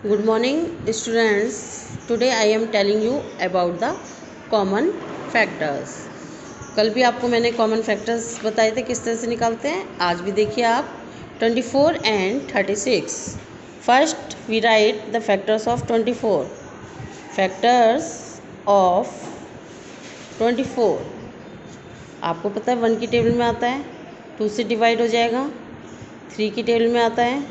Good morning students. Today I am telling you about the common factors. कल भी आपको मैंने कॉमन फैक्टर्स बताए थे किस तरह से निकालते हैं. आज भी देखिए आप 24 and 36. First we write the factors of 24. Factors of 24 आपको पता है 1 की टेबल में आता है, 2 से डिवाइड हो जाएगा, 3 की टेबल में आता है,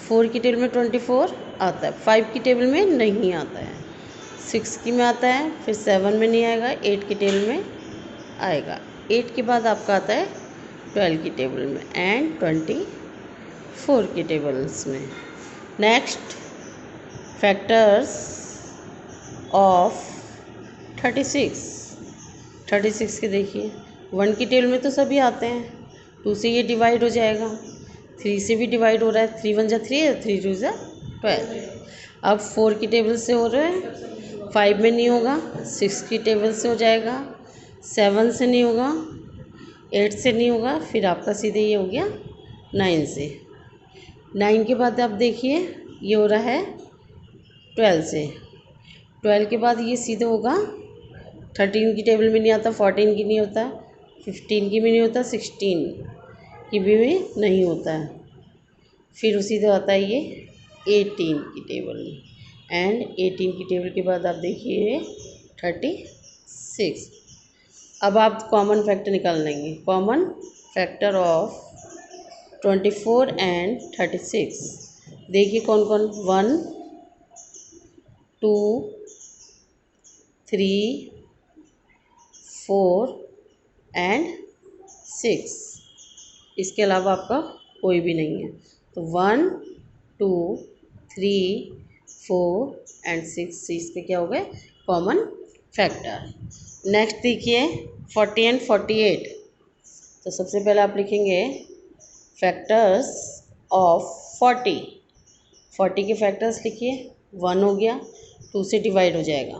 4 की टेबल में 24 आता है, 5 की टेबल में नहीं आता है, 6 की में आता है, फिर 7 में नहीं आएगा, 8 की टेबल में आएगा, 8 के बाद आपका आता है 12 की टेबल में एंड 24 की टेबल्स में. नेक्स्ट फैक्टर्स ऑफ 36 के देखिए 1 की टेबल में तो सभी आते हैं, 2 से ये डिवाइड हो जाएगा, 3 से भी डिवाइड हो रहा है, 3 1 जा 3 है, 3 2 जा 12. अब 4 की टेबल से हो रहा है, 5 में नहीं होगा, 6 की टेबल से हो जाएगा, 7 से नहीं होगा, 8 से नहीं होगा, फिर आपका सीधे ये हो गया 9 से. 9 के बाद आप देखिए ये हो रहा है 12 से. 12 के बाद ये सीधे होगा 13 की टेबल में नहीं आता, 14 की नहीं होता, 15 की भी नहीं होता, 16 की भी नहीं होता है, फिर सीधे आता है ये 18 की टेबल में एंड 18 की टेबल के बाद आप देखिए 36. अब आप कॉमन फैक्टर निकाल लेंगे. कॉमन फैक्टर ऑफ 24 एंड 36 देखिए कौन कौन. 1 2 3 4 एंड 6. इसके अलावा आपका कोई भी नहीं है. तो 1 2 3 4 एंड 6 इसके क्या हो गए कॉमन फैक्टर. नेक्स्ट देखिए 40 एंड 48. तो सबसे पहले आप लिखेंगे फैक्टर्स ऑफ 40 के फैक्टर्स लिखिए. 1 हो गया, 2 से डिवाइड हो जाएगा,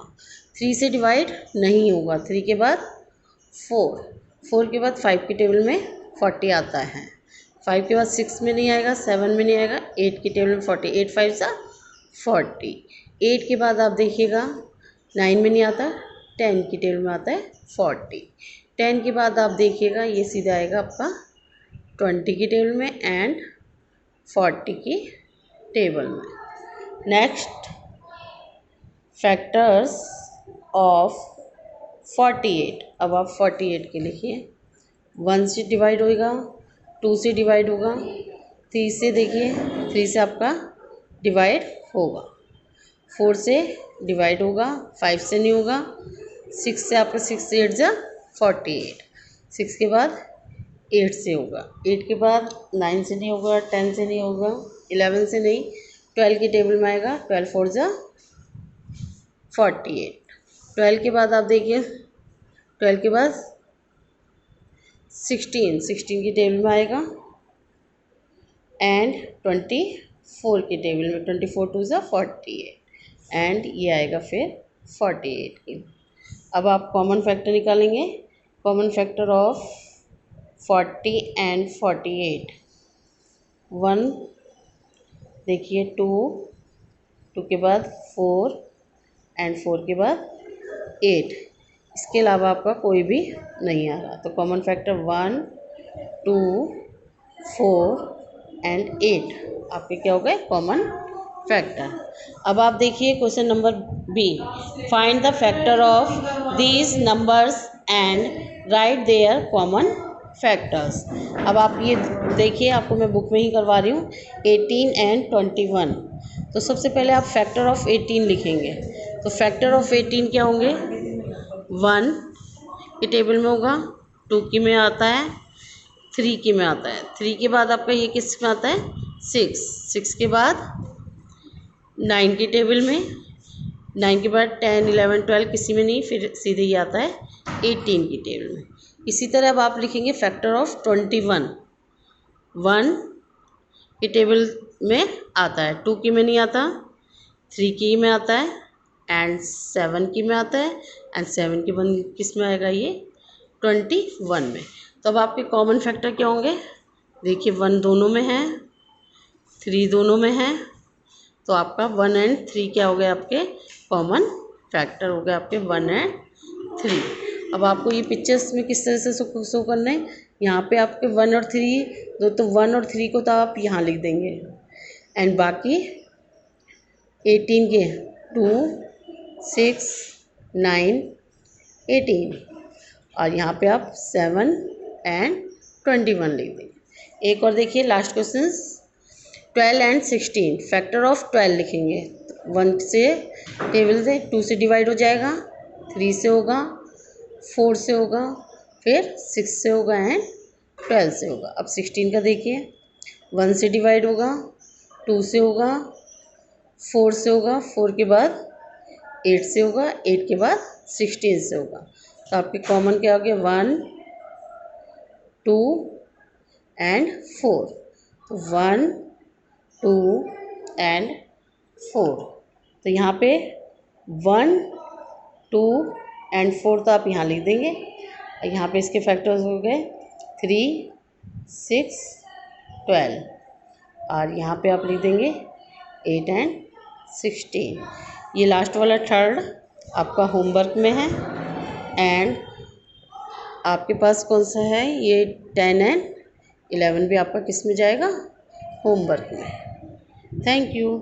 3 से डिवाइड नहीं होगा, 3 के बाद 4 के बाद 5 की टेबल में 40 आता है, 5 के बाद 6 में नहीं आएगा, 7 में नहीं आएगा, 8 की टेबल में 40, 8 5 सा 40. 8 के बाद आप देखिएगा 9 में नहीं आता, 10 की टेबल में आता है 40. 10 के बाद आप देखिएगा ये सीधा आएगा आपका 20 की टेबल में एंड 40 की टेबल में. Next factors of 48. अब आप 48 के लिखिए. 1 से डिवाइड होगा, 2 से डिवाइड होगा, 3 से देखिए 3 से आपका डिवाइड होगा, 4 से डिवाइड होगा, 5 से नहीं होगा, 6 से आपका 6 से 8 जा 48, 6 के बाद 8 से होगा, 8 के बाद 9 से नहीं होगा, 10 से नहीं होगा, 11 से नहीं, 12 की टेबल में आएगा, 12 4 जा 48. 12 के बाद आप देखिए 12 के बाद 16 की टेबल में आएगा एंड 24 की टेबल में, 24 2 जा 48 एंड ये आएगा फिर 48 की. अब आप कॉमन फैक्टर निकालेंगे. Common factor of 40 and 48. 1 देखिए, 2 के बाद 4 एंड 4 के बाद 8. इसके अलावा आपका कोई भी नहीं आ रहा, तो कॉमन फैक्टर 1 2 4 एंड 8 आपके क्या हो गए कॉमन फैक्टर. अब आप देखिए question number B. Find the factor of these numbers and write their common factors. अब आप ये देखिए, आपको मैं बुक में ही करवा रही हूँ. 18 एंड 21. तो सबसे पहले आप फैक्टर ऑफ 18 लिखेंगे. तो फैक्टर ऑफ 18 क्या होंगे. 1 की टेबल में होगा, 2 की में आता है, 3 की में आता है, 3 के बाद आपका ये किस में आता है 6 के बाद 9 की टेबल में, 9 के बाद 10 11 12 किसी में नहीं, फिर सीधे ये आता है 18 की टेबल में. इसी तरह अब आप लिखेंगे फैक्टर ऑफ 21. 1 की टेबल में आता है, 2 की में नहीं आता, 3 की में आता है एंड 7 की में आता है एंड 7 के बाद किस में आएगा ये 21 में. तो अब आपके कॉमन फैक्टर क्या होंगे. देखिए 1 दोनों में है, 3 दोनों में है, तो आपका 1 एंड 3 क्या हो गया, आपके कॉमन फैक्टर हो गया आपके 1 एंड 3। अब आपको ये पिक्चर्स में किस तरह से शो करना है, यहाँ पे आपके 1 और 3 दो, तो 1 और 3 को तो आप यहाँ लिख देंगे एंड बाकी 18 के 2 6 9 18 और यहाँ पे आप 7 एंड 21 लिख देंगे। एक और देखिए last question, 12 and 16 factor of 12 लिखेंगे। 1 से टेबल से 2 से डिवाइड हो जाएगा, 3 से होगा, 4 से होगा, फिर 6 से होगा एंड 12 से होगा। अब 16 का देखिए, 1 से डिवाइड होगा, 2 से होगा, 4 से होगा, 4 के बाद 8 से होगा, 8 के बाद 16 से होगा। तो आपके कॉमन क्या हो गया, 1 2 एंड 4। तो 1 2 एंड 4, तो यहाँ पे 1 2 एंड 4 तो आप यहाँ लिख देंगे। यहाँ पे इसके फैक्टर्स हो गए 3 6 12 और यहाँ पे आप लिख देंगे 8 एंड 16। ये लास्ट वाला थर्ड आपका होमवर्क में है एंड आपके पास कौन सा है, ये 10 एंड 11 भी आपका किस में जाएगा, होमवर्क में। Thank you.